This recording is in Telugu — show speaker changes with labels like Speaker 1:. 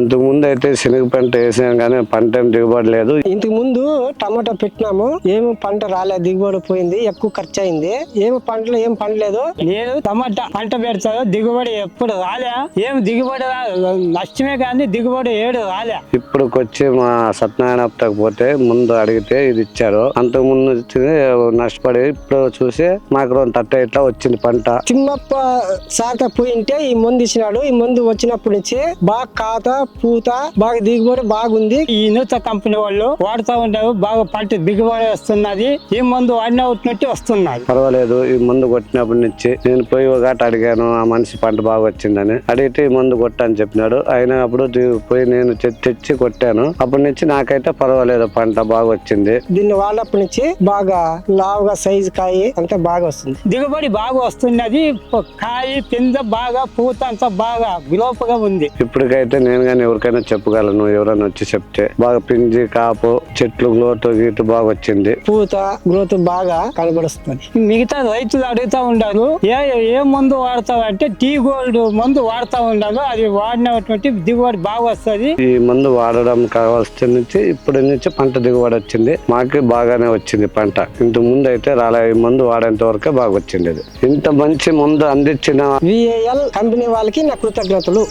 Speaker 1: ఇంతకు ముందు అయితే శనగ పంట వేసాం కానీ పంట ఏం దిగుబడి లేదు.
Speaker 2: ఇంతకు ముందు టమాటా పెట్టినాము, ఏమి పంట రాలేదు, దిగుబడి పోయింది, ఎక్కువ ఖర్చు అయింది. ఏం పండలేదు. నేను టమాటా పంట పెడతాను, దిగుబడి ఎప్పుడు రాలే, ఏం దిగుబడి నష్టమే కానీ దిగుబడి ఏడు రాలే.
Speaker 1: ఇప్పుడుకొచ్చి మా సత్యనారాయణ పోతే ముందు అడిగితే ఇది ఇచ్చారు. అంతకు ముందు నష్టపడి ఇప్పుడు చూసి మాకు ఇట్లా వచ్చింది పంట.
Speaker 2: తిమ్మప్ప శాఖ పోయింటే ఈ మందు ఇచ్చినాడు. ఈ మందు వచ్చినప్పటి నుంచి బాగా కాత పూత బాగా దిగుబడి బాగుంది. ఈ నూతన కంపెనీ వాళ్ళు వాడుతూ ఉంటారు, బాగా పంట దిగుబడి వస్తున్నది. ఈ మందు వాడినట్టు వస్తున్నది.
Speaker 1: పర్వాలేదు. ఈ మందు కొట్టినప్పటి నుంచి నేను పోయి ఒక అడిగాను, ఆ మనిషి పంట బాగా వచ్చిందని. అడిగితే ఈ మందు కొట్టని చెప్పినాడు. అయినప్పుడు పోయి నేను తెచ్చి కొట్టాను. అప్పటి నుంచి నాకైతే పర్వాలేదు, పంట బాగా వచ్చింది.
Speaker 2: దీన్ని వాడినప్పటి నుంచి బాగా లావుగా సైజు కాయ అంతా బాగా వస్తుంది, దిగుబడి బాగా వస్తున్నది. కాయ కింద బాగా పూత అంతా బాగా విలోపగా ఉంది.
Speaker 1: ఇప్పటికైతే నేను కానీ ఎవరికైనా చెప్పగలను, ఎవరైనా వచ్చి చెప్తే. బాగా పిండి కాపు చెట్లు గ్రోత్ గీటు బాగా వచ్చింది,
Speaker 2: పూత గ్రోత్ బాగా కనబడుస్తుంది. మిగతా రైతులు అడుగుతా ఉండారు, ఏ మందు వాడతావు అంటే టీ గోల్డ్ మందు వాడుతా ఉండాలి. అది వాడినటువంటి దిగుబడి బాగా వస్తుంది.
Speaker 1: ఈ మందు వాడడం కావాల్సిన నుంచి ఇప్పటి నుంచి పంట దిగుబడి వచ్చింది. మాకు బాగానే వచ్చింది పంట. ఇంత ముందు అయితే రాలే. ఈ మందు వాడేంత వరకే బాగా వచ్చింది. ఇంత మంచి మందు అందించిన
Speaker 2: VAL కంపెనీ వాళ్ళకి నా కృతజ్ఞతలు.